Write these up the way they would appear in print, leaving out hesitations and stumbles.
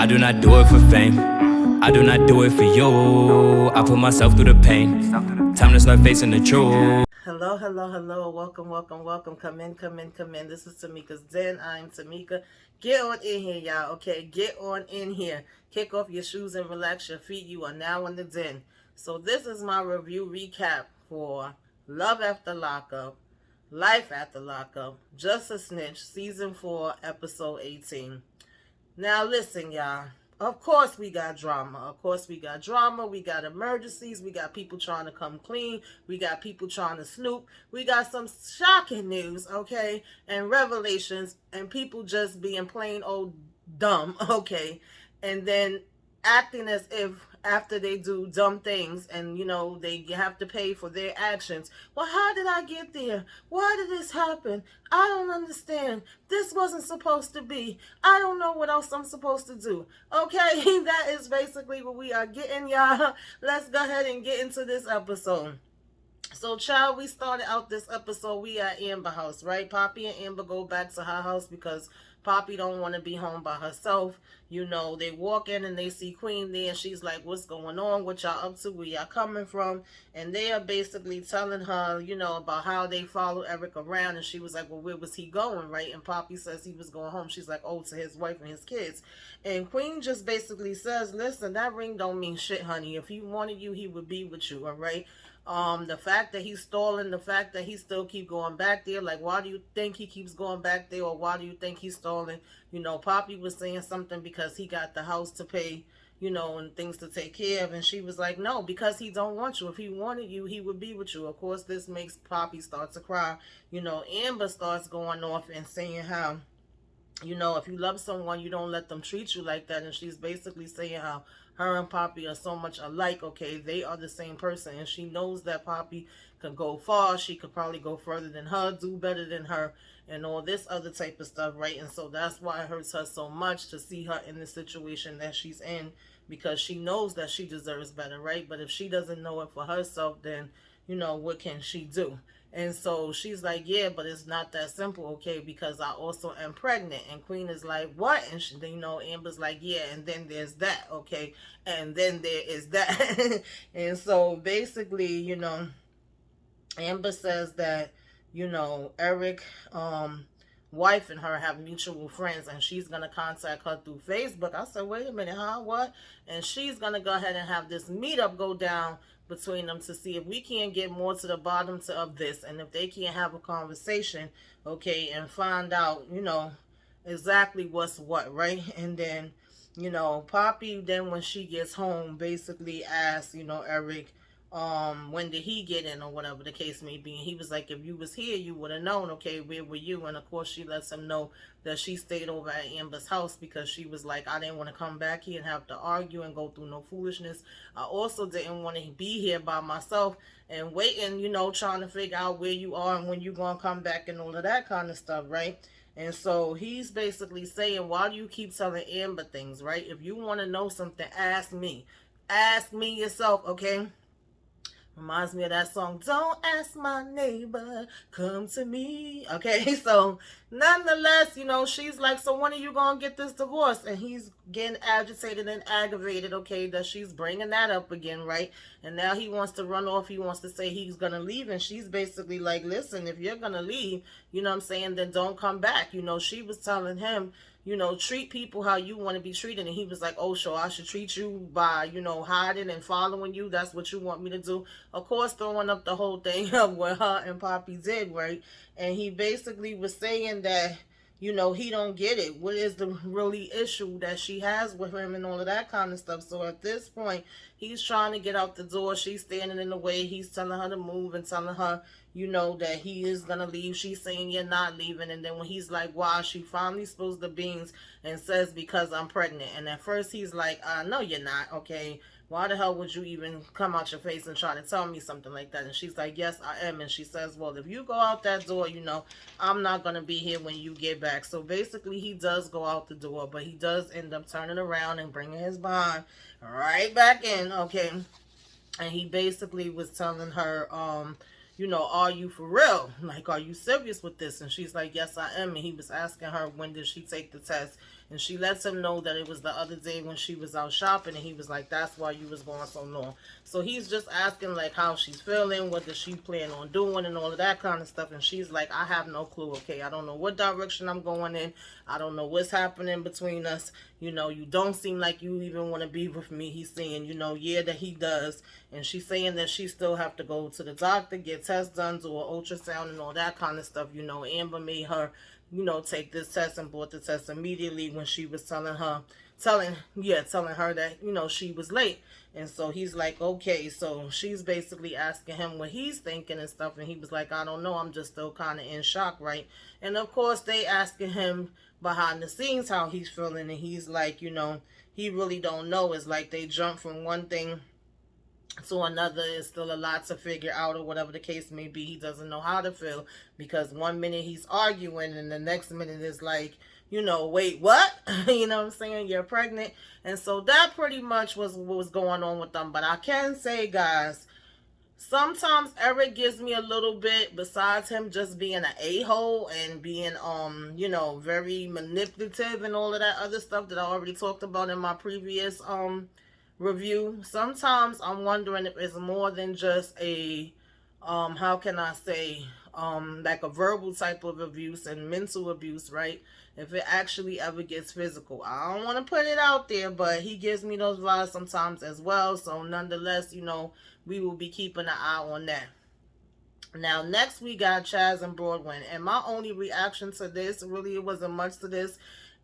I do not do it for fame, I do not do it for you. I put myself through the pain, time to start facing the truth. Hello, hello, hello. Welcome, welcome, welcome. Come in, come in, come in. This is Tamika's Den. I'm Tamika. Get on in here, y'all, okay? Get on in here. Kick off your shoes and relax your feet. You are now in the Den. So this is my review recap for Love After Lockup, Life After Lockup, Just a Snitch, Season 4, Episode 18. Now listen, y'all. Of course we got drama. Of course we got drama. We got emergencies. We got people trying to come clean. We got people trying to snoop. We got some shocking news, okay? And revelations and people just being plain old dumb, okay? And then acting as if after they do dumb things and, you know, they have to pay for their actions. Well, how did I get there? Why did this happen? I don't understand. This wasn't supposed to be. I don't know what else I'm supposed to do. Okay, that is basically what we are getting, y'all. Let's go ahead and get into this episode. So, child, we started out this episode. We at Amber house, right? Poppy and Amber go back to her house because Poppy don't want to be home by herself. You know, they walk in and they see Queen there, and she's like, what's going on? What y'all up to? Where y'all coming from? And they are basically telling her, you know, about how they follow Eric around. And she was like, well, where was he going, right? And Poppy says he was going home. She's like, oh, to his wife and his kids. And Queen just basically says, listen, that ring don't mean shit, honey. If he wanted you, he would be with you, all right? The fact that he's stalling, the fact that he still keep going back there, like, why do you think he keeps going back there, or why do you think he's stalling? You know, Poppy was saying something because he got the house to pay, you know, and things to take care of, and she was like, no, because he don't want you. If he wanted you, he would be with you. Of course, this makes Poppy start to cry. You know, Amber starts going off and saying how, you know, if you love someone, you don't let them treat you like that. And she's basically saying how her and Poppy are so much alike, okay? They are the same person. And she knows that Poppy can go far. She could probably go further than her, do better than her, and all this other type of stuff, right? And so that's why it hurts her so much to see her in the situation that she's in, because she knows that she deserves better, right? But if she doesn't know it for herself, then, you know, what can she do? And so she's like, yeah, but it's not that simple, okay, because I also am pregnant. And Queen is like, what? And she, you know, Amber's like, yeah, and then there's that, okay, and then there is that. And so basically, you know, Amber says that, you know, Eric, wife and her have mutual friends, and she's going to contact her through Facebook. I said, wait a minute, huh? What? And she's going to go ahead and have this meetup go down between them to see if we can get more to the bottom of this, and if they can't have a conversation, okay, and find out, you know, exactly what's what, right? And then, you know, Poppy then when she gets home basically asks, you know, Eric, when did he get in, or whatever the case may be. And he was like, if you was here, you would have known, okay, where were you? And of course she lets him know that she stayed over at Amber's house because she was like, I didn't want to come back here and have to argue and go through no foolishness. I also didn't want to be here by myself and waiting, you know, trying to figure out where you are and when you're going to come back and all of that kind of stuff, right? And so he's basically saying, why do you keep telling Amber things, right? If you want to know something, ask me. Ask me yourself, okay? Reminds me of that song, don't ask my neighbor, come to me. Okay, so nonetheless, you know, she's like, so when are you going to get this divorce? And he's getting agitated and aggravated, okay, that she's bringing that up again, right? And now he wants to run off. He wants to say he's going to leave. And she's basically like, listen, if you're going to leave, you know what I'm saying, then don't come back. You know, she was telling him, you know, treat people how you want to be treated. And he was like, oh, so I should treat you by, you know, hiding and following you. That's what you want me to do. Of course, throwing up the whole thing of what her and Poppy did, right? And he basically was saying that, you know, he don't get it. What is the really issue that she has with him and all of that kind of stuff? So at this point, he's trying to get out the door. She's standing in the way. He's telling her to move and telling her, you know, that he is going to leave. She's saying, you're not leaving. And then when he's like, why? She finally spills the beans and says, because I'm pregnant. And at first he's like, no, you're not. Okay. Why the hell would you even come out your face and try to tell me something like that? And she's like, yes, I am. And she says, well, if you go out that door, you know, I'm not going to be here when you get back. So basically he does go out the door, but he does end up turning around and bringing his behind right back in. Okay. And he basically was telling her, you know, are you for real? Like, are you serious with this? And she's like, yes, I am. And he was asking her, when did she take the test? And she lets him know that it was the other day when she was out shopping, and he was like, that's why you was going so long. So he's just asking like how she's feeling, what does she plan on doing, and all of that kind of stuff. And she's like, I have no clue, okay? I don't know what direction I'm going in. I don't know what's happening between us. You know, you don't seem like you even want to be with me. He's saying, you know, yeah, that he does. And she's saying that she still have to go to the doctor, get tests done, do an ultrasound and all that kind of stuff. You know, Amber made her, you know, take this test and bought the test immediately when she was telling her that, you know, she was late. And so he's like, okay. So she's basically asking him what he's thinking and stuff. And he was like, I don't know. I'm just still kind of in shock, right? And of course, they asking him behind the scenes how he's feeling. And he's like, you know, he really don't know. It's like they jump from one thing to another. Is still a lot to figure out, or whatever the case may be. He doesn't know how to feel, because one minute he's arguing and the next minute is like, you know, wait, what? You know what I'm saying? You're pregnant. And so that pretty much was what was going on with them. But I can say, guys, sometimes Eric gives me a little bit, besides him just being an a-hole and being, you know, very manipulative and all of that other stuff that I already talked about in my previous, review. Sometimes I'm wondering if it's more than just a, how can I say, like a verbal type of abuse and mental abuse, right? If it actually ever gets physical. I don't want to put it out there, but he gives me those vibes sometimes as well. So nonetheless, you know, we will be keeping an eye on that. Now, next we got Chaz and Broadway. And my only reaction to this, really it wasn't much to this,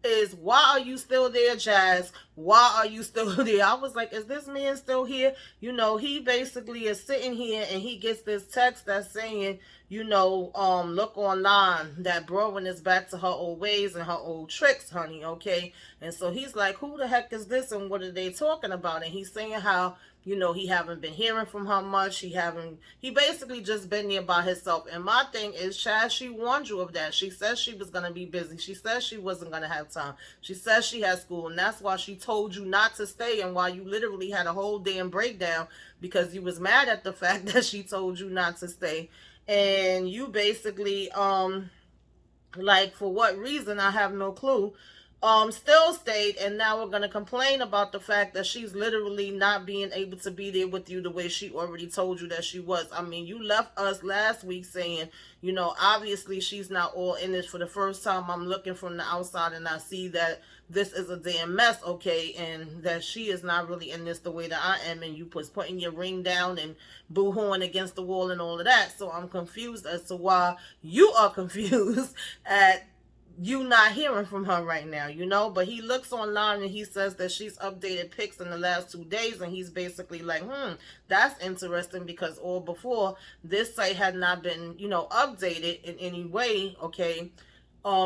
is, why are you still there, Chaz? Why are you still there? I was like, is this man still here? You know, he basically is sitting here and he gets this text that's saying, you know, look online that Broadway is back to her old ways and her old tricks, honey, okay? And so he's like, who the heck is this and what are they talking about? And he's saying how, you know, he haven't been hearing from her much. He basically just been there by himself. And my thing is, Chaz, she warned you of that. She said she was going to be busy. She said she wasn't going to have time. She said she had school. And that's why she told you not to stay, and why you literally had a whole damn breakdown because you was mad at the fact that she told you not to stay. And you basically, like, for what reason, I have no clue, still stayed, and now we're going to complain about the fact that she's literally not being able to be there with you the way she already told you that she was. I mean, you left us last week saying, you know, obviously she's not all in this. For the first time, I'm looking from the outside and I see that this is a damn mess, okay, and that she is not really in this the way that I am, and you putting your ring down and boo-hooing against the wall and all of that. So I'm confused as to why you are confused at you not hearing from her right now, you know. But he looks online and he says that she's updated pics in the last 2 days, and he's basically like, that's interesting, because all before this site had not been, you know, updated in any way, okay,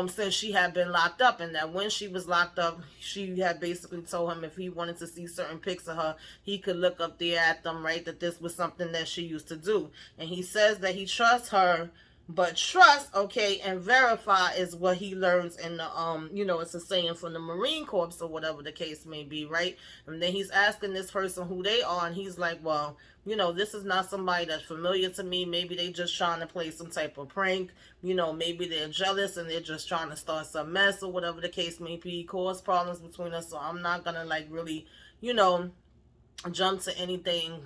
since she had been locked up. And that when she was locked up, she had basically told him if he wanted to see certain pics of her, he could look up there at them, right, that this was something that she used to do. And he says that he trusts her, but trust, okay, and verify is what he learns in the, you know, it's a saying from the Marine Corps or whatever the case may be, right? And then he's asking this person who they are, and he's like, well, you know, this is not somebody that's familiar to me. Maybe they just trying to play some type of prank. You know, maybe they're jealous and they're just trying to start some mess or whatever the case may be, cause problems between us. So I'm not gonna, like, really, you know, jump to anything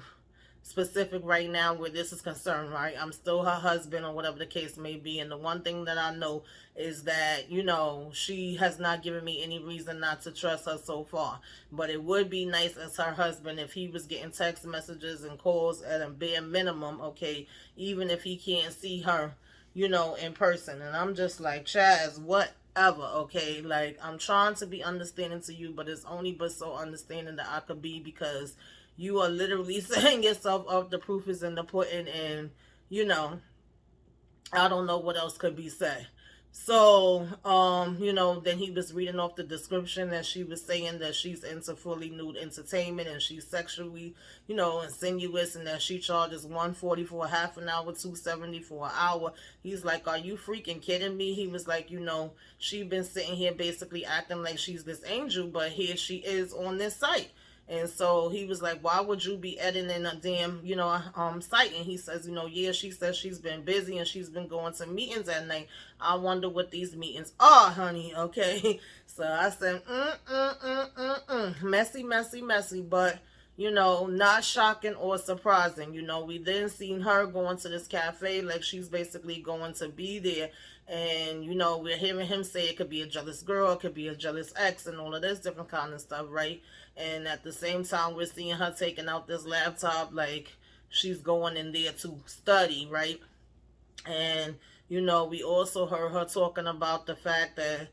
specific right now where this is concerned, right? I'm still her husband or whatever the case may be. And the one thing that I know is that, you know, she has not given me any reason not to trust her so far. But it would be nice as her husband if he was getting text messages and calls at a bare minimum, okay, even if he can't see her, you know, in person. And I'm just like, Chaz, whatever, okay? Like, I'm trying to be understanding to you, but it's only but so understanding that I could be, because you are literally setting yourself up. The proof is in the pudding, and, you know, I don't know what else could be said. So, you know, then he was reading off the description that she was saying that she's into fully nude entertainment and she's sexually, you know, insinuous, and that she charges $140 for a half an hour, $270 for an hour. He's like, are you freaking kidding me? He was like, you know, she been sitting here basically acting like she's this angel, but here she is on this site. And so he was like, why would you be editing a damn, site? And he says, yeah, she says she's been busy and she's been going to meetings at night. I wonder what these meetings are, honey. Okay. So I said, messy, messy, messy, but not shocking or surprising. We then seen her going to this cafe like she's basically going to be there. And, we're hearing him say it could be a jealous girl, it could be a jealous ex, and all of this different kind of stuff, right? And at the same time, we're seeing her taking out this laptop like she's going in there to study, right? And, we also heard her talking about the fact that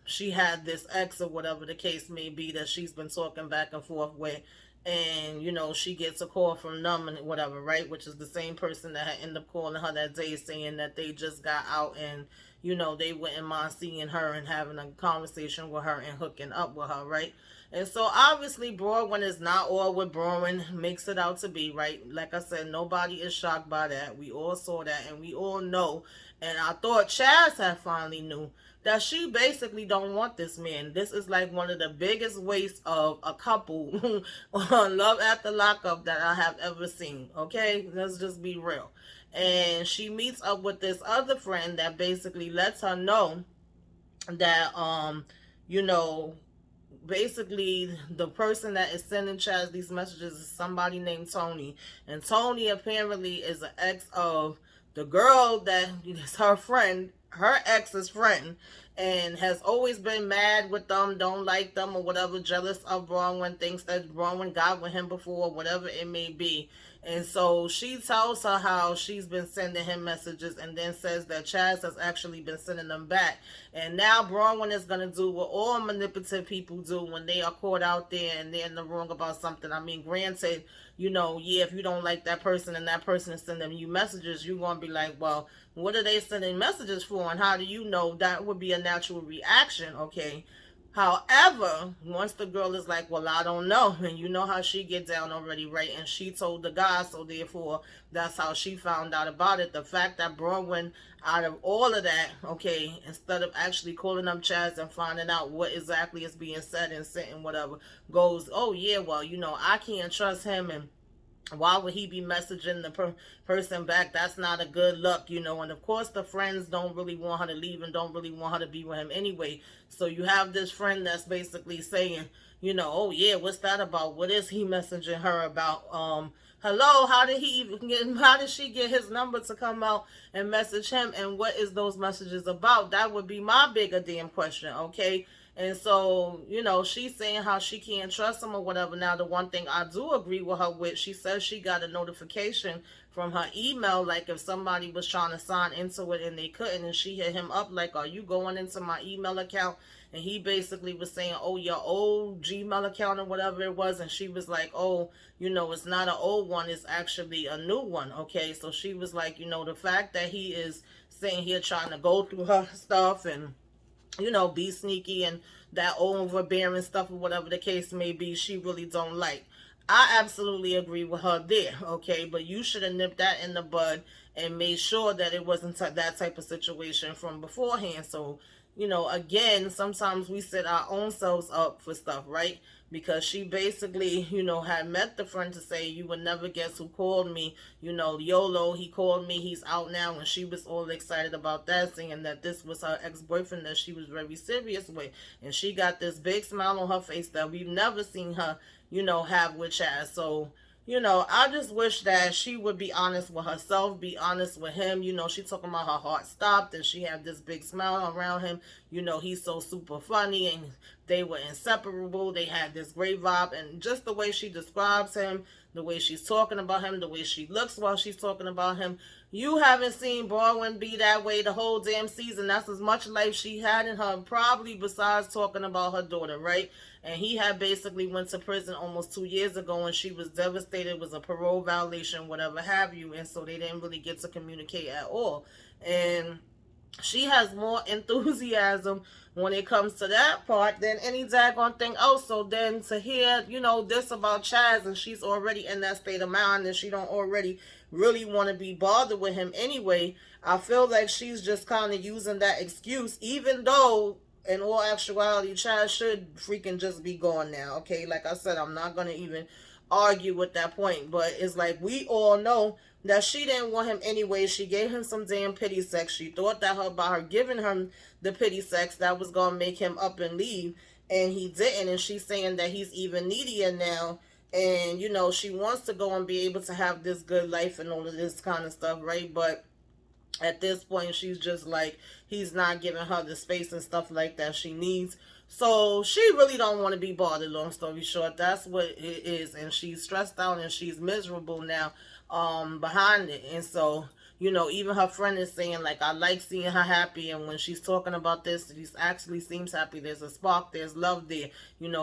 she had this ex or whatever the case may be that she's been talking back and forth with. And she gets a call from them and whatever, right? Which is the same person that had ended up calling her that day saying that they just got out and they wouldn't mind seeing her and having a conversation with her and hooking up with her, right? And so obviously Broadwin is not all what Broadwin makes it out to be, right? Like I said, nobody is shocked by that. We all saw that and we all know. And I thought Chaz had finally knew that she basically don't want this man. This is like one of the biggest wastes of a couple on Love After Lockup that I have ever seen. Okay, let's just be real. And she meets up with this other friend that basically lets her know that basically the person that is sending Chaz these messages is somebody named Tony. And Tony apparently is an ex of the girl that is her friend, her ex's friend, and has always been mad with them, don't like them or whatever, jealous of Bronwyn, thinks that Bronwyn got with him before, whatever it may be. And so she tells her how she's been sending him messages and then says that Chaz has actually been sending them back. And now Bronwyn is going to do what all manipulative people do when they are caught out there and they're in the wrong about something. I mean, granted, if you don't like that person and that person is sending you messages, you're going to be like, well, what are they sending messages for? And how do you know? That would be a natural reaction, okay? However, once the girl is like, well, I don't know, and you know how she get down already, right? And she told the guy, so therefore, that's how she found out about it. The fact that Bronwyn, out of all of that, okay, instead of actually calling up Chaz and finding out what exactly is being said and sent and whatever, goes, oh, yeah, well, I can't trust him, and why would he be messaging the person back? That's not a good look, and of course the friends don't really want her to leave and don't really want her to be with him anyway. So you have this friend that's basically saying, oh yeah, what's that about? What is he messaging her about? Hello, how did she get his number to come out and message him? And what is those messages about? That would be my bigger damn question, okay? And so, she's saying how she can't trust him or whatever. Now, the one thing I do agree with her with, she says she got a notification from her email, like if somebody was trying to sign into it and they couldn't, and she hit him up like, are you going into my email account? And he basically was saying, oh, your old Gmail account or whatever it was. And she was like, oh, it's not an old one, it's actually a new one, okay? So she was like, the fact that he is saying here trying to go through her stuff and be sneaky and that overbearing stuff or whatever the case may be, she really don't like. I absolutely agree with her there, okay? But you should have nipped that in the bud and made sure that it wasn't that type of situation from beforehand. So, again, sometimes we set our own selves up for stuff, right? Because she basically, had met the friend to say, you would never guess who called me, YOLO, he called me, he's out now, and she was all excited about that, saying that this was her ex-boyfriend that she was very serious with, and she got this big smile on her face that we've never seen her, have with Chaz. So, I just wish that she would be honest with herself, be honest with him. She talking about her heart stopped and she had this big smile around him. He's so super funny and they were inseparable. They had this great vibe, and just the way she describes him, the way she's talking about him, the way she looks while she's talking about him. You haven't seen Baldwin be that way the whole damn season. That's as much life she had in her, probably besides talking about her daughter, right? And he had basically went to prison almost 2 years ago, and she was devastated. It was a parole violation, whatever have you, and so they didn't really get to communicate at all. And she has more enthusiasm when it comes to that part than any daggone thing else. So then to hear, this about Chaz, and she's already in that state of mind and she don't already really want to be bothered with him anyway, I feel like she's just kind of using that excuse, even though in all actuality, Chad should freaking just be gone now, okay? Like I said, I'm not gonna even argue with that point, but it's like we all know that she didn't want him anyway. She gave him some damn pity sex. She thought that by her giving him the pity sex, that was gonna make him up and leave, and he didn't. And she's saying that he's even needier now, and she wants to go and be able to have this good life and all of this kind of stuff, right? But at this point, she's just like, he's not giving her the space and stuff like that she needs. So she really don't want to be bothered, long story short. That's what it is. And she's stressed out and she's miserable now behind it. And so, even her friend is saying, like, I like seeing her happy. And when she's talking about this, she actually seems happy. There's a spark. There's love there.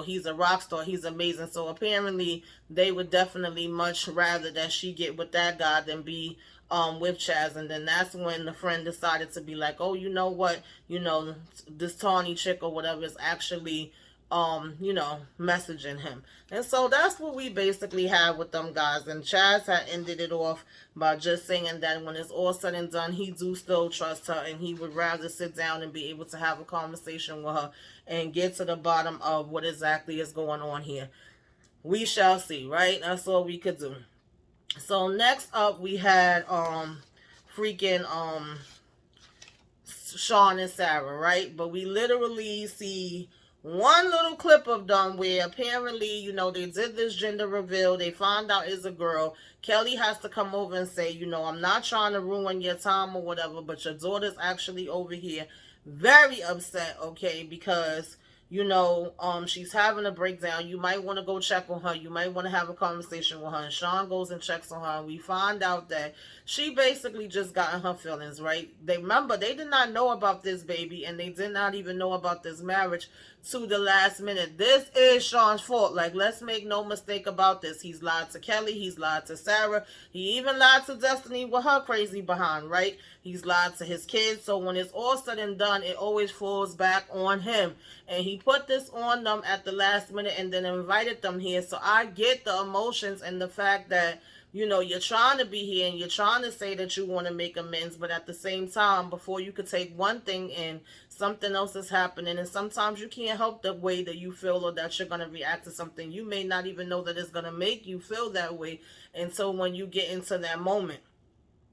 He's a rock star. He's amazing. So apparently they would definitely much rather that she get with that guy than be with Chaz. And then that's when the friend decided to be like, oh, you know what, this Tawny chick or whatever is actually messaging him. And so that's what we basically have with them guys. And Chaz had ended it off by just saying that when it's all said and done, he do still trust her, and he would rather sit down and be able to have a conversation with her and get to the bottom of what exactly is going on here. We shall see, right? That's all we could do. So next up we had freaking Sean and Sarah, right? But we literally see one little clip of them where apparently, they did this gender reveal. They found out it's a girl. Kelly has to come over and say, I'm not trying to ruin your time or whatever, but your daughter's actually over here very upset, okay, because she's having a breakdown. You might want to go check on her. You might want to have a conversation with her. And Sean goes and checks on her. And we find out that she basically just got in her feelings, right? They did not know about this baby, and they did not even know about this marriage to the last minute. This is Sean's fault. Like, let's make no mistake about this. He's lied to Kelly. He's lied to Sarah. He even lied to Destiny with her crazy behind, right? He's lied to his kids. So when it's all said and done, it always falls back on him. And he put this on them at the last minute and then invited them here. So I get the emotions and the fact that, you're trying to be here and you're trying to say that you want to make amends, but at the same time, before you could take one thing in, something else is happening. And sometimes you can't help the way that you feel or that you're going to react to something. You may not even know that it's going to make you feel that way until when you get into that moment.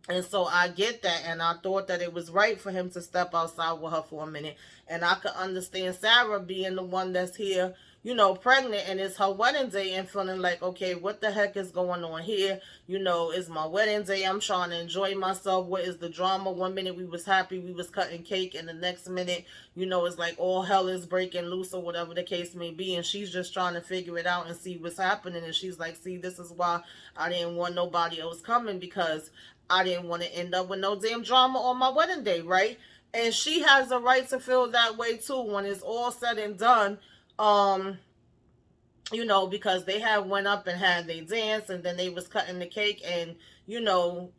And so I get that, and I thought that it was right for him to step outside with her for a minute. And I could understand Sarah being the one that's here, pregnant, and it's her wedding day and feeling like, okay, what the heck is going on here? It's my wedding day. I'm trying to enjoy myself. What is the drama? One minute we was happy, we was cutting cake, and the next minute, it's like all hell is breaking loose or whatever the case may be. And she's just trying to figure it out and see what's happening. And she's like, see, this is why I didn't want nobody else coming, because I didn't want to end up with no damn drama on my wedding day, right? And she has a right to feel that way too when it's all said and done. Because they had went up and had they dance, and then they was cutting the cake, and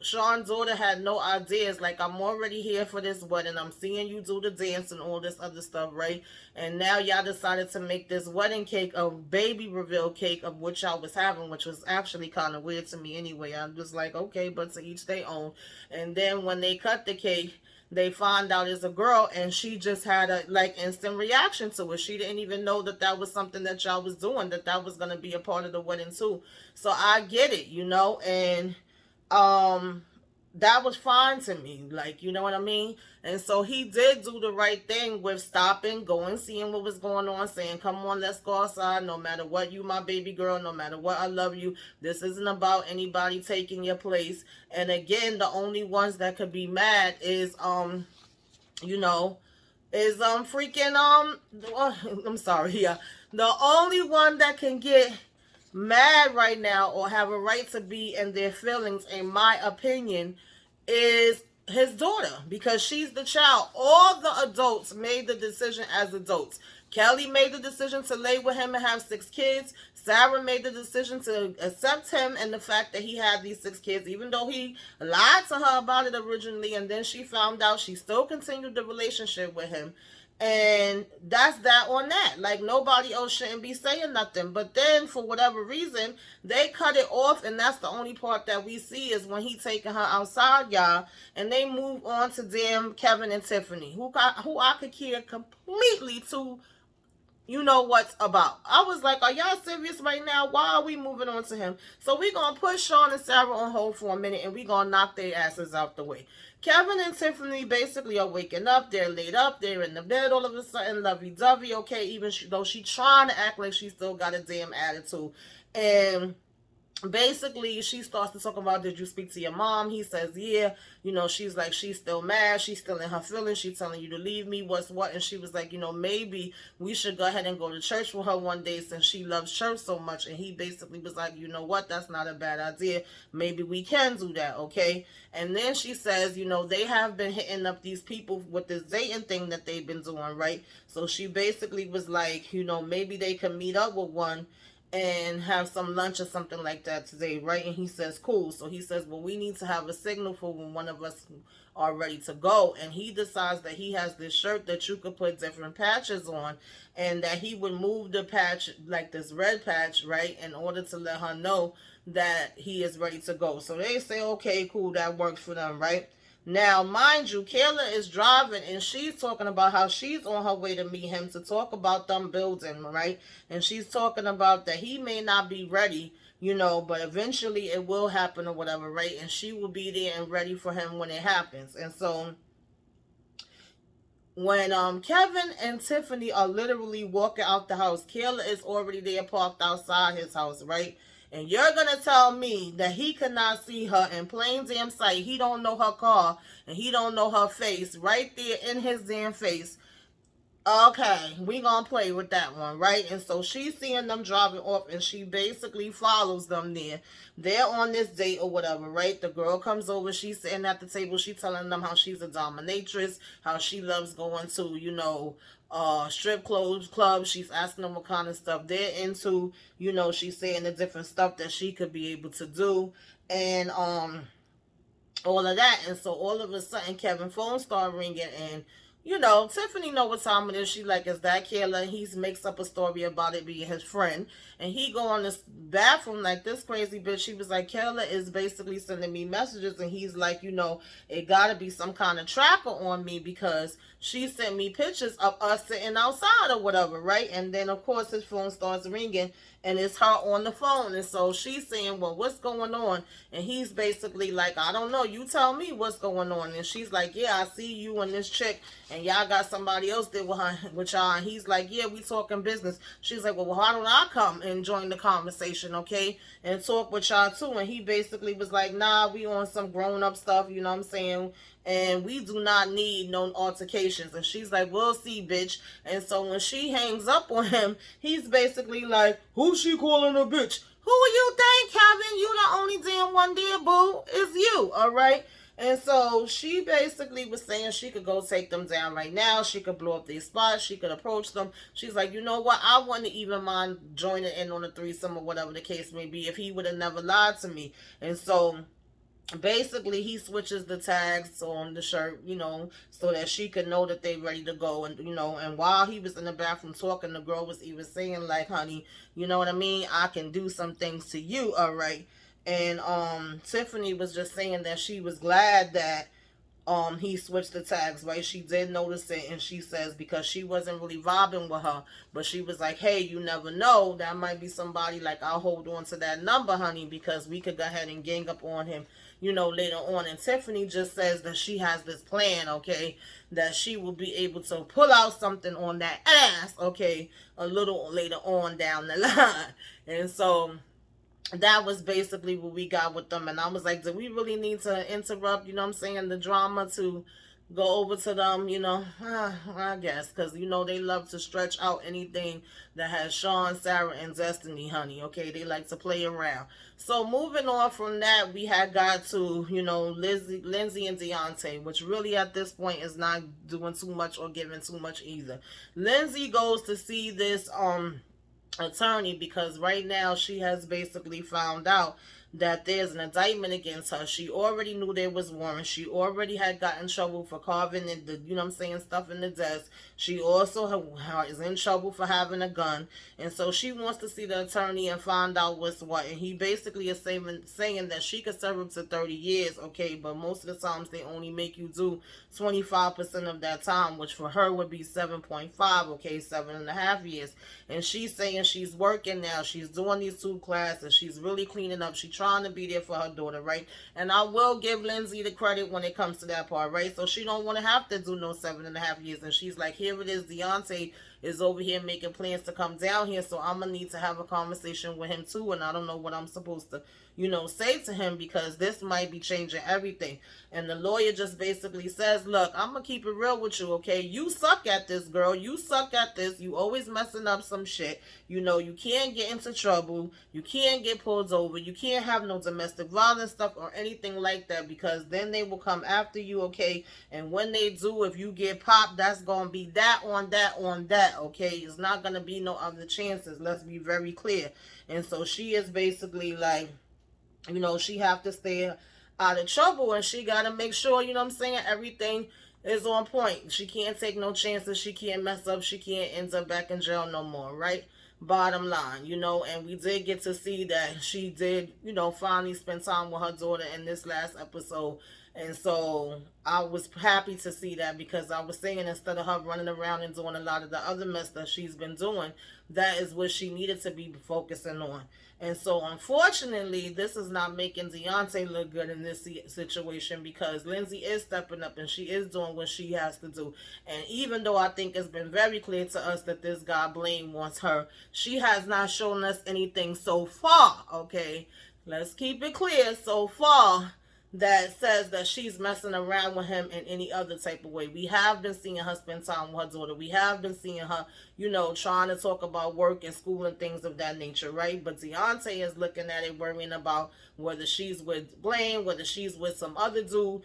Sean's daughter had no ideas. Like, I'm already here for this wedding. I'm seeing you do the dance and all this other stuff, right? And now y'all decided to make this wedding cake a baby reveal cake, of which y'all was having, which was actually kind of weird to me anyway. I'm just like, okay, but to each their own. And then when they cut the cake, they find out it's a girl, and she just had a instant reaction to it. She didn't even know that was something that y'all was doing, that was going to be a part of the wedding too. So I get it, and that was fine to me, like, you know what I mean? And so he did do the right thing with stopping, going, seeing what was going on, saying, come on, let's go outside. No matter what, you my baby girl. No matter what, I love you. This isn't about anybody taking your place. And again, the only ones that could be mad is, I'm sorry, yeah. The only one that can get mad right now or have a right to be in their feelings, in my opinion, is his daughter, because she's the child. All the adults made the decision as adults. Kelly made the decision to lay with him and have 6 kids. Sarah made the decision to accept him and the fact that he had these 6 kids, even though he lied to her about it originally, and then she found out. She still continued the relationship with him. And that's that on that. Like, nobody else shouldn't be saying nothing. But then, for whatever reason, they cut it off, and that's the only part that we see is when he taking her outside, y'all. And they move on to damn Kevin and Tiffany, who I could care completely to, you know what's about. I was like, are y'all serious right now? Why are we moving on to him? So we gonna put Sean and Sarah on hold for a minute, and we gonna knock their asses out the way. Kevin and Tiffany basically are waking up. They're laid up. They're in the bed all of a sudden, lovey-dovey, okay, even though she trying to act like she still got a damn attitude. And basically she starts to talk about, did you speak to your mom? He says, yeah. You know, she's like, she's still mad, she's still in her feelings, she's telling you to leave me, what's what. And she was like, you know, maybe we should go ahead and go to church with her one day since she loves church so much. And he basically was like, you know what, that's not a bad idea, maybe we can do that, okay? And then she says, you know, they have been hitting up these people with this dating thing that they've been doing, right? So she basically was like, you know, maybe they can meet up with one and have some lunch or something like that today, right? And he says, cool. So he says, well, we need to have a signal for when one of us are ready to go. And he decides that he has this shirt that you could put different patches on, and that he would move the patch, like this red patch, right, in order to let her know that he is ready to go. So they say, okay, cool, that works for them, right? Now, mind you, Kayla is driving, and she's talking about how she's on her way to meet him to talk about them building, right? And she's talking about that he may not be ready, you know, but eventually it will happen or whatever, right? And she will be there and ready for him when it happens. And so when Kevin and Tiffany are literally walking out the house, Kayla is already there parked outside his house, right? And you're gonna tell me that he cannot see her in plain damn sight. He don't know her car and he don't know her face right there in his damn face. Okay, we gonna play with that one, right? And so she's seeing them driving off, and she basically follows them there. They're on this date or whatever, right? The girl comes over, she's sitting at the table, she's telling them how she's a dominatrix, how she loves going to, you know, strip clubs. She's asking them what kind of stuff they're into. You know, she's saying the different stuff that she could be able to do. And all of that. And so all of a sudden Kevin's phone started ringing, and you know, Tiffany know what time it is. She like, is that Kayla? And he makes up a story about it being his friend. And he go on this bathroom like, this crazy bitch. She was like, Kayla is basically sending me messages. And he's like, you know, it gotta be some kind of tracker on me because she sent me pictures of us sitting outside or whatever, right? And then of course his phone starts ringing, and it's her on the phone. And so she's saying, well, what's going on? And he's basically like, I don't know, you tell me what's going on. And she's like, yeah, I see you and this chick, and y'all got somebody else there with y'all. And he's like, yeah, we talking business. She's like, well, why don't I come and join the conversation, okay, and talk with y'all too? And he basically was like, nah, we on some grown-up stuff, you know what I'm saying? And we do not need no altercations. And she's like, we'll see, bitch. And so when she hangs up on him, he's basically like, who's she calling a bitch? Who you think, Kevin? You the only damn one there, boo. It's you, all right? And so she basically was saying she could go take them down right now. She could blow up their spot. She could approach them. She's like, you know what? I wouldn't even mind joining in on a threesome or whatever the case may be if he would have never lied to me. And so basically he switches the tags on the shirt, you know, so that she could know that they ready to go. And you know, and while he was in the bathroom talking, the girl was even saying like, honey, you know what I mean, I can do some things to you, all right? And Tiffany was just saying that she was glad that he switched the tags, right? She did notice it, and she says because she wasn't really vibing with her, but she was like, hey, you never know, that might be somebody, like, I'll hold on to that number, honey, because we could go ahead and gang up on him, you know, later on. And Tiffany just says that she has this plan, okay, that she will be able to pull out something on that ass, okay, a little later on down the line. And so that was basically what we got with them. And I was like, do we really need to interrupt, you know what I'm saying, the drama to go over to them, you know? I guess, because, you know, they love to stretch out anything that has Sean, Sarah, and Destiny, honey, okay? They like to play around. So moving on from that, we had got to, you know, Lindsay and Deontay, which really at this point is not doing too much or giving too much either. Lindsay goes to see this attorney because right now she has basically found out that there's an indictment against her. She already knew there was warrants. She already had gotten in trouble for carving in the, you know what I'm saying, stuff in the desk. She also is in trouble for having a gun. And so she wants to see the attorney and find out what's what. And he basically is saying that she could serve up to 30 years, okay, but most of the times they only make you do 25% of that time, which for her would be 7.5, okay, 7.5 years. And she's saying she's working now. She's doing these 2 classes. She's really cleaning up. She's trying to be there for her daughter, right? And I will give Lindsay the credit when it comes to that part, right? So she don't want to have to do no 7.5 years. And she's like, here it is, Deontay is over here making plans to come down here, so I'm gonna need to have a conversation with him too, and I don't know what I'm supposed to, say to him, because this might be changing everything. And the lawyer just basically says, look, I'm gonna keep it real with you, okay? You suck at this, girl. You suck at this. You always messing up some shit. You can't get into trouble. You can't get pulled over. You can't have no domestic violence stuff or anything like that, because then they will come after you, okay? And when they do, if you get popped, that's gonna be that on that on that, okay? It's not gonna be no other chances. Let's be very clear. And so she is basically like, she have to stay out of trouble, and she got to make sure, everything is on point. She can't take no chances. She can't mess up. She can't end up back in jail no more, right? Bottom line, and we did get to see that she did, finally spend time with her daughter in this last episode. And so I was happy to see that, because I was saying, instead of her running around and doing a lot of the other mess that she's been doing, that is what she needed to be focusing on. And so unfortunately, this is not making Deontay look good in this situation, because Lindsay is stepping up and she is doing what she has to do. And even though I think it's been very clear to us that this guy Blaine wants her, she has not shown us anything so far, okay? Let's keep it clear, so far, that says that she's messing around with him in any other type of way. We have been seeing her spend time with her daughter. We have been seeing her, trying to talk about work and school and things of that nature, right? But Deontay is looking at it, worrying about whether she's with Blaine, whether she's with some other dude.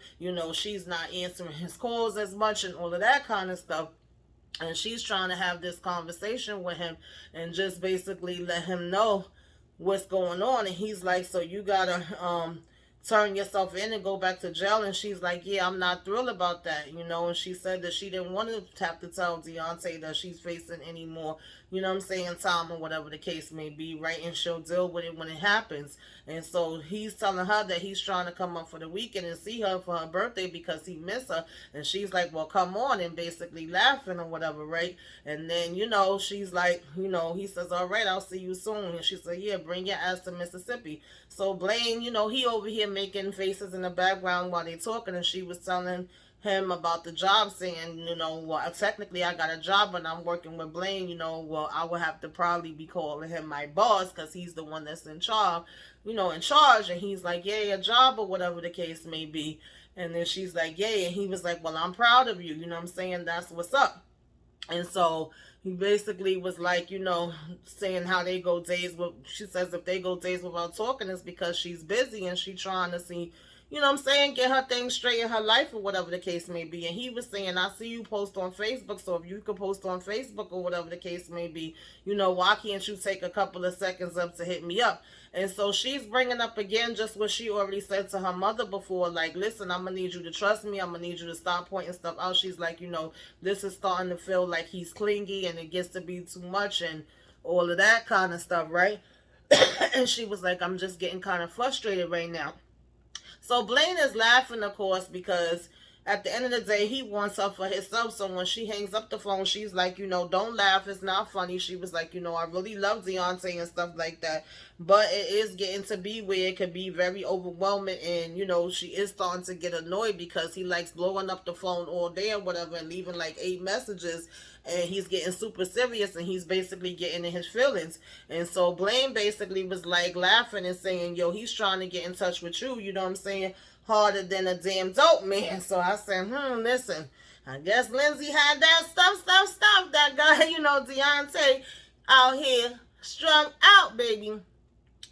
She's not answering his calls as much and all of that kind of stuff. And she's trying to have this conversation with him and just basically let him know what's going on. And he's like, so you gotta turn yourself in and go back to jail. And she's like, yeah, I'm not thrilled about that, and she said that she didn't want to have to tell Deontay that she's facing any more, time or whatever the case may be, right? And she'll deal with it when it happens. And so he's telling her that he's trying to come up for the weekend and see her for her birthday because he missed her. And she's like, well, come on, and basically laughing or whatever, right? And then, she's like, he says, all right, I'll see you soon. And she said, yeah, bring your ass to Mississippi. So Blaine, he over here making faces in the background while they're talking, and she was telling him about the job, saying, well, technically I got a job, but I'm working with Blaine, well, I would have to probably be calling him my boss, because he's the one that's in charge, and he's like, yeah, a job, or whatever the case may be. And then she's like, yeah, and he was like, well, I'm proud of you, that's what's up. And so he basically was like, saying how they go days with, she says if they go days without talking, it's because she's busy and she's trying to see, get her things straight in her life or whatever the case may be. And he was saying, I see you post on Facebook, so if you could post on Facebook or whatever the case may be, why can't you take a couple of seconds up to hit me up? And so she's bringing up again just what she already said to her mother before, like, listen, I'm going to need you to trust me. I'm going to need you to stop pointing stuff out. She's like, this is starting to feel like he's clingy and it gets to be too much and all of that kind of stuff, right? And she was like, I'm just getting kind of frustrated right now. So Blaine is laughing, of course, because at the end of the day, he wants her for himself. So when she hangs up the phone, she's like, don't laugh. It's not funny. She was like, I really love Deontay and stuff like that. But it is getting to be where it could be very overwhelming. And, she is starting to get annoyed because he likes blowing up the phone all day or whatever and leaving like 8 messages. And he's getting super serious and he's basically getting in his feelings. And so Blaine basically was like laughing and saying, yo, he's trying to get in touch with you. You know what I'm saying? Harder than a damn dope man. So I said, listen, I guess Lindsay had that stuff. That guy, Deontay out here strung out, baby.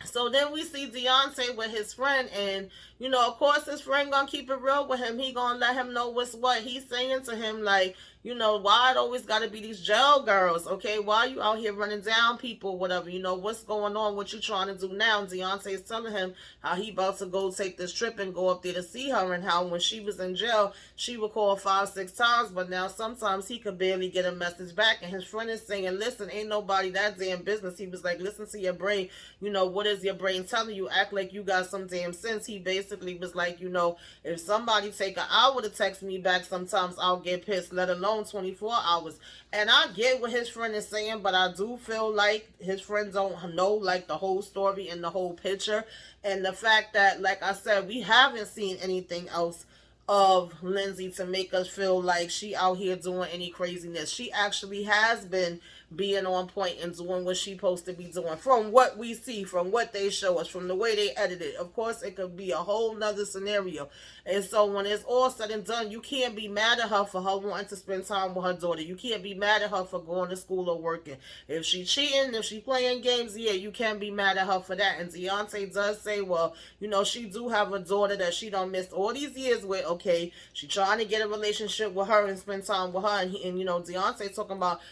So then we see Deontay with his friend, and, of course his friend gonna keep it real with him. He gonna let him know what's what. He's saying to him, like, Why it always got to be these jail girls, okay? Why you out here running down people, whatever? What's going on? What you trying to do now? And Deontay's telling him how he about to go take this trip and go up there to see her, and how when she was in jail, she would call 5-6 times, but now sometimes he could barely get a message back. And his friend is saying, listen, ain't nobody that damn business. He was like, listen to your brain. What is your brain telling you? Act like you got some damn sense. He basically was like, if somebody take an hour to text me back, sometimes I'll get pissed, let alone 24 hours. And I get what his friend is saying, but I do feel like his friends don't know like the whole story and the whole picture. And the fact that, like I said, we haven't seen anything else of Lindsay to make us feel like she out here doing any craziness. She actually has been being on point and doing what she's supposed to be doing, from what we see, from what they show us, from the way they edit it. Of course, it could be a whole nother scenario. And so when it's all said and done, you can't be mad at her for her wanting to spend time with her daughter. You can't be mad at her for going to school or working. If she cheating, if she playing games, yeah, you can't be mad at her for that. And Deontay does say, well, she do have a daughter that she done missed all these years with, okay? She trying to get a relationship with her and spend time with her. And Deontay talking about,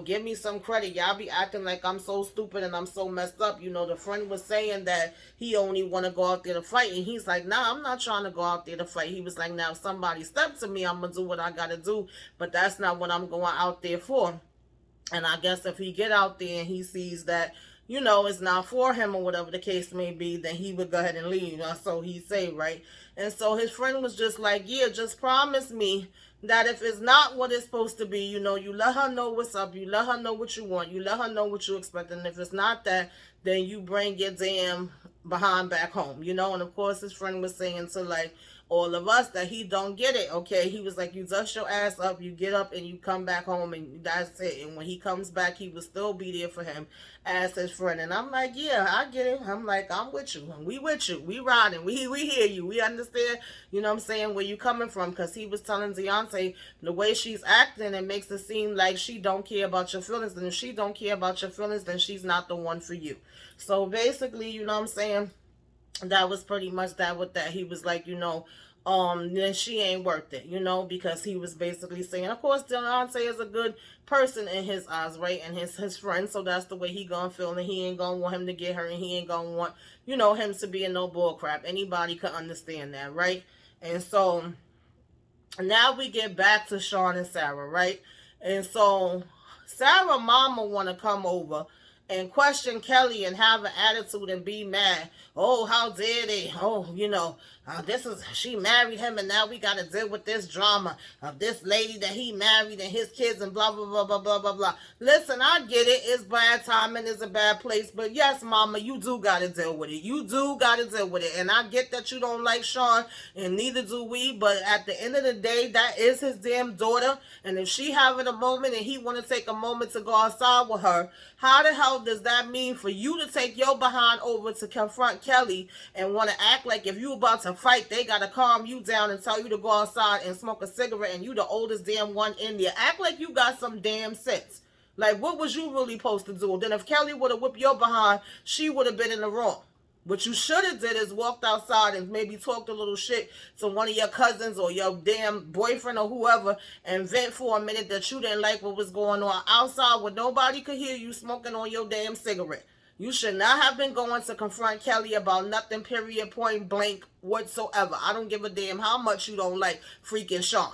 give me some credit. Y'all be acting like I'm so stupid and I'm so messed up. The friend was saying that he only want to go out there to fight. And he's like, nah, I'm not trying to go out there to fight. He was like, now if somebody step to me, I'm going to do what I got to do. But that's not what I'm going out there for. And I guess if he get out there and he sees that, it's not for him or whatever the case may be, then he would go ahead and leave. So he say, right? And so his friend was just like, yeah, just promise me that if it's not what it's supposed to be, you let her know what's up, you let her know what you want, you let her know what you expect, and if it's not that, then you bring your damn behind back home, And of course his friend was saying to like all of us that he don't get it, okay? He was like, you dust your ass up, you get up and you come back home, and that's it. And when he comes back, he will still be there for him as his friend. And I'm like, yeah, I get it. I'm like, I'm with you. We with you. We riding. We hear you. We understand, what I'm saying, where you coming from. Because he was telling Deontay the way she's acting, it makes it seem like she don't care about your feelings. And if she don't care about your feelings, then she's not the one for you. So basically, what I'm saying, that was pretty much that with that. He was like, then she ain't worth it, because he was basically saying, of course, Deontay is a good person in his eyes, right? And his friend, so that's the way he gonna feel, and he ain't gonna want him to get her, and he ain't gonna want, him to be in no bull crap. Anybody could understand that, right? And so now we get back to Sean and Sarah, right? And so Sarah mama want to come over and question Kelly and have an attitude and be mad. Oh, how dare they? Oh, she married him and now we got to deal with this drama of this lady that he married and his kids and blah, blah, blah, blah, blah, blah, blah. Listen, I get it. It's bad timing. It's a bad place. But yes, mama, you do got to deal with it. You do got to deal with it. And I get that you don't like Sean, and neither do we. But at the end of the day, that is his damn daughter. And if she having a moment and he want to take a moment to go outside with her, how the hell does that mean for you to take your behind over to confront Kelly and want to act like if you about to fight, they got to calm you down and tell you to go outside and smoke a cigarette and you the oldest damn one in there? Act like you got some damn sense. Like, what was you really supposed to do? Then if Kelly would have whipped your behind, she would have been in the wrong. What you should have did is walked outside and maybe talked a little shit to one of your cousins or your damn boyfriend or whoever and vent for a minute that you didn't like what was going on outside where nobody could hear you smoking on your damn cigarette. You should not have been going to confront Kelly about nothing, period, point blank, whatsoever. I don't give a damn how much you don't like freaking Sean.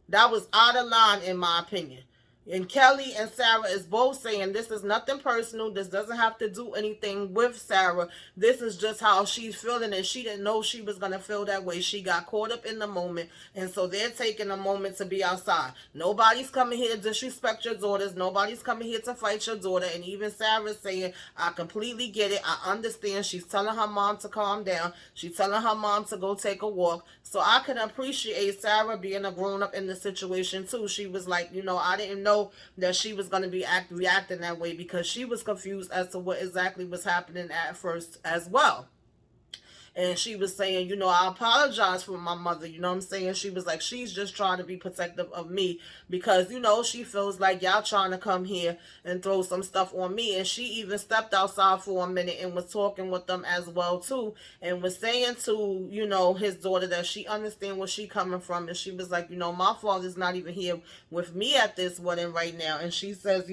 That was out of line in my opinion. And Kelly and Sarah is both saying this is nothing personal. This doesn't have to do anything with Sarah. This is just how she's feeling, and she didn't know she was going to feel that way. She got caught up in the moment, and so they're taking a moment to be outside. Nobody's coming here to disrespect your daughters. Nobody's coming here to fight your daughter. And even Sarah's saying, I completely get it. I understand. She's telling her mom to calm down. She's telling her mom to go take a walk. So I can appreciate Sarah being a grown-up in the situation, too. She was like, I didn't know that she was going to be reacting that way because she was confused as to what exactly was happening at first as well. And she was saying, I apologize for my mother. You know what I'm saying? She was like, she's just trying to be protective of me because, she feels like y'all trying to come here and throw some stuff on me. And she even stepped outside for a minute and was talking with them as well, too. And was saying to, his daughter that she understand where she coming from. And she was like, my father's not even here with me at this wedding right now. And she says,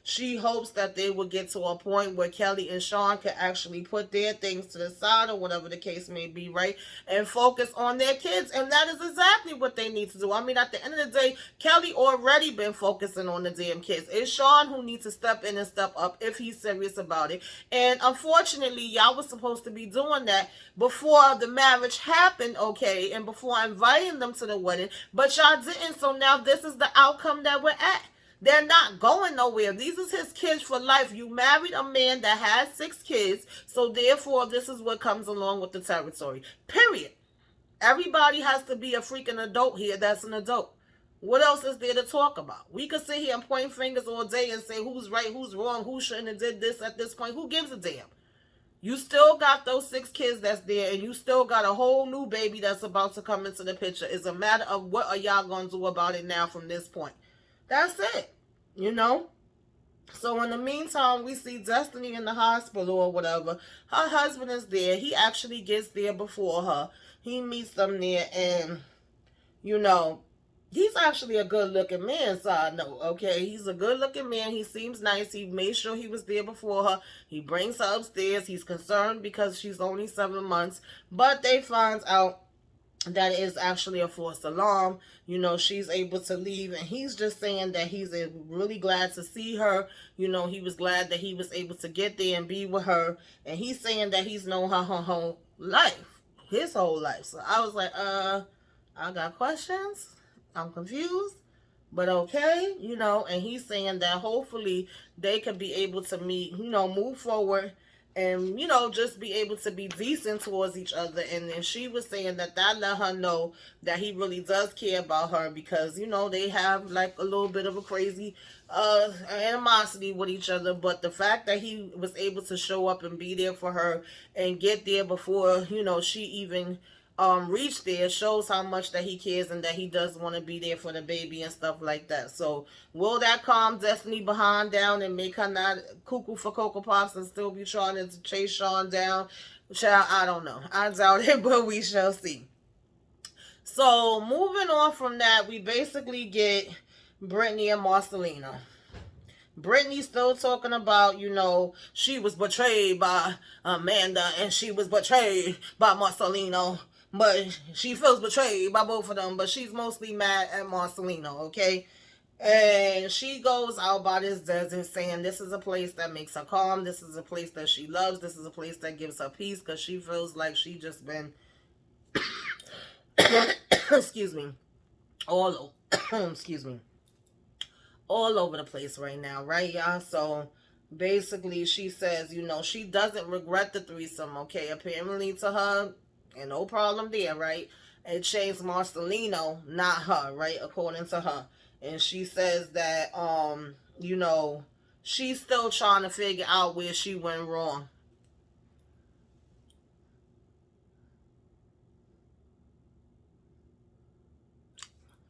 she hopes that they will get to a point where Kelly and Sean can actually put their things to the side or whatever the case may be, right? And focus on their kids. And that is exactly what they need to do. I mean, at the end of the day, Kelly already been focusing on the damn kids. It's Sean who needs to step in and step up if he's serious about it. And unfortunately, y'all was supposed to be doing that before the marriage happened, okay, and before inviting them to the wedding, but y'all didn't. So now this is the outcome that we're at. They're not going nowhere. These is his kids for life. You married a man that has 6 kids, so therefore this is what comes along with the territory. Period. Everybody has to be a freaking adult here that's an adult. What else is there to talk about? We could sit here and point fingers all day and say who's right, who's wrong, who shouldn't have did this at this point. Who gives a damn? You still got those 6 kids that's there, and you still got a whole new baby that's about to come into the picture. It's a matter of what are y'all going to do about it now from this point. That's it, So in the meantime, we see Destiny in the hospital or whatever. Her husband is there. He actually gets there before her. He meets them there, and, he's actually a good-looking man, side note, okay? He's a good-looking man. He seems nice. He made sure he was there before her. He brings her upstairs. He's concerned because she's only 7 months. But they find out that is actually a false alarm. She's able to leave, and he's just saying that he's really glad to see her. He was glad that he was able to get there and be with her, and he's saying that he's known her whole life, his whole life. So I was like, I got questions. I'm confused, but okay, and he's saying that hopefully they could be able to meet, move forward and, just be able to be decent towards each other. And then she was saying that let her know that he really does care about her because, they have like a little bit of a crazy animosity with each other. But the fact that he was able to show up and be there for her and get there before, she even reach there shows how much that he cares and that he does want to be there for the baby and stuff like that. So will that calm Destiny behind down and make her not cuckoo for Cocoa Pops and still be trying to chase Sean down? Child, I don't know. I doubt it, but we shall see. So moving on from that, we basically get Brittany and Marcelino. Brittany's still talking about, she was betrayed by Amanda and she was betrayed by Marcelino. But she feels betrayed by both of them. But she's mostly mad at Marcelino, okay? And she goes out by this desert saying this is a place that makes her calm. This is a place that she loves. This is a place that gives her peace because she feels like she just been, excuse me, all over the place right now, right, y'all? So basically she says, she doesn't regret the threesome, okay? Apparently to her, and no problem there, right? It changed Marcelino, not her, right? According to her. And she says that, she's still trying to figure out where she went wrong.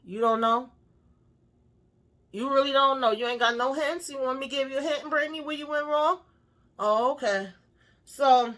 You don't know? You really don't know? You ain't got no hints? You want me to give you a hint, Brittany, where you went wrong? Oh, okay. So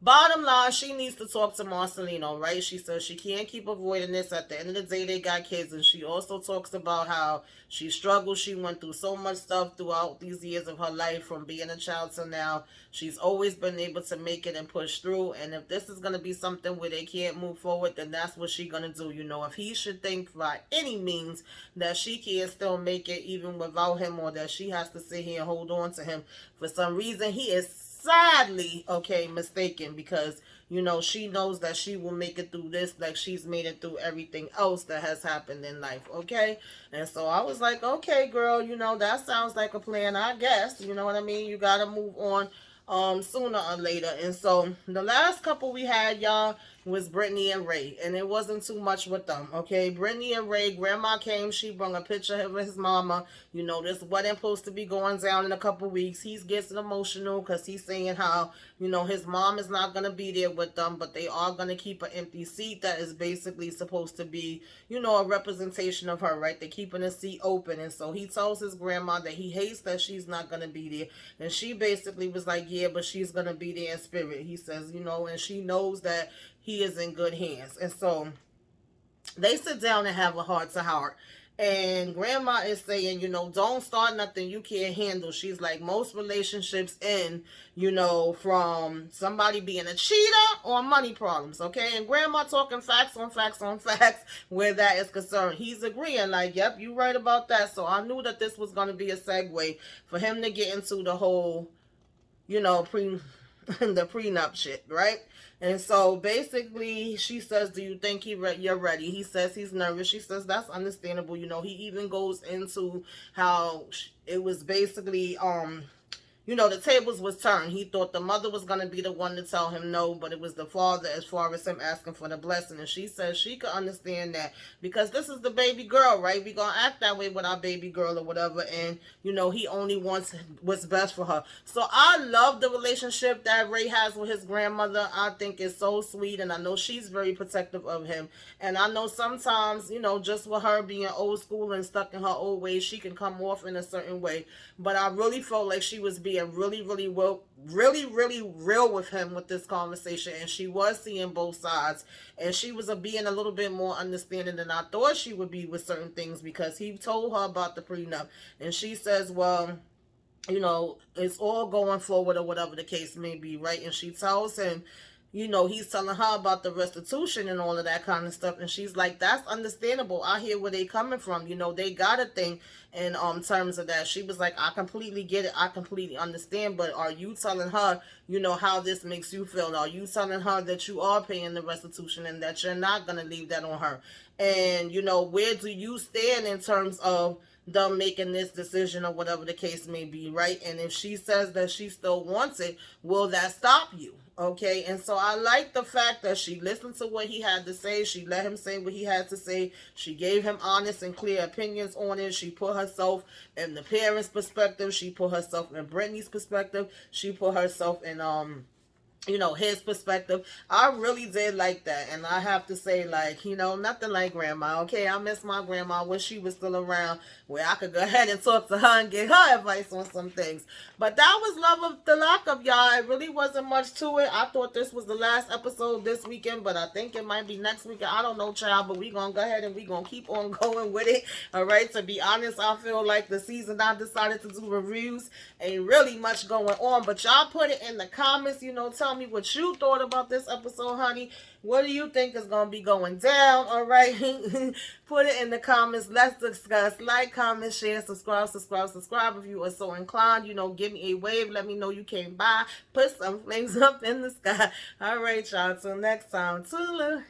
bottom line, she needs to talk to Marcelino, right? She says she can't keep avoiding this. At the end of the day, they got kids. And she also talks about how she struggled. She went through so much stuff throughout these years of her life, from being a child to now. She's always been able to make it and push through. And if this is going to be something where they can't move forward, then that's what she's going to do. If he should think by any means that she can still make it even without him, or that she has to sit here and hold on to him for some reason, he is sadly, mistaken, because, she knows that she will make it through this like she's made it through everything else that has happened in life, okay? And so I was like, okay, girl, that sounds like a plan, I guess, you know what I mean? You gotta move on sooner or later. And so the last couple we had, y'all, was Brittany and Ray, and it wasn't too much with them. Okay, Brittany and Ray, grandma came, she brought a picture of his mama. You know, this wedding supposed to be going down in a couple weeks. He's getting emotional because he's saying how, you know, his mom is not gonna be there with them, but they are gonna keep an empty seat that is basically supposed to be, you know, a representation of her, right? They're keeping a seat open. And so he tells his grandma that he hates that she's not gonna be there, and she basically was like, yeah, but she's gonna be there in spirit. He says, you know, and she knows that he is in good hands. And so they sit down and have a heart to heart. And grandma is saying, you know, don't start nothing you can't handle. She's like, most relationships end, you know, from somebody being a cheater or money problems, okay? And grandma talking facts on facts on facts where that is concerned. He's agreeing, like, yep, you right about that. So I knew that this was going to be a segue for him to get into the whole, you know, the prenup shit, right? And so basically she says, do you think you're ready? He says he's nervous. She says that's understandable. You know, he even goes into how it was basically you know, the tables was turned. He thought the mother was going to be the one to tell him no, but it was the father as far as him asking for the blessing. And she says she could understand that because this is the baby girl, right? We going to act that way with our baby girl or whatever. And, you know, he only wants what's best for her. So I love the relationship that Ray has with his grandmother. I think it's so sweet. And I know she's very protective of him. And I know sometimes, you know, just with her being old school and stuck in her old ways, she can come off in a certain way. But I really felt like she was being really real with him with this conversation, and she was seeing both sides, and she was being a little bit more understanding than I thought she would be with certain things, because he told her about the prenup, and she says, well, you know, it's all going forward or whatever the case may be, right? And she tells him, you know, he's telling her about the restitution and all of that kind of stuff. And she's like, that's understandable. I hear where they coming from. You know, they got a thing in terms of that. She was like, I completely get it. I completely understand. But are you telling her, you know, how this makes you feel? Are you telling her that you are paying the restitution and that you're not going to leave that on her? And, you know, where do you stand in terms of them making this decision or whatever the case may be, right? And if she says that she still wants it, will that stop you? Okay, and so I like the fact that she listened to what he had to say. She let him say what he had to say. She gave him honest and clear opinions on it. She put herself in the parents' perspective. She put herself in Brittany's perspective. She put herself in you know, his perspective. I really did like that. And I have to say, like, you know, nothing like grandma. Okay, I miss my grandma. Wish she was still around where I could go ahead and talk to her and get her advice on some things. But that was Love of the Lockup, y'all. It really wasn't much to it. I thought this was the last episode this weekend, but I think it might be next weekend. I don't know, child, but we gonna go ahead and we gonna keep on going with it. All right, to be honest, I feel like the season I decided to do reviews ain't really much going on, but y'all put it in the comments, you know, tell me what you thought about this episode, honey. What do you think is going to be going down? All right. Put it in the comments. Let's discuss. Like, comment, share, subscribe if you are so inclined. You know, give me a wave. Let me know you came by. Put some flames up in the sky. All right, y'all. Till next time. Toodaloo.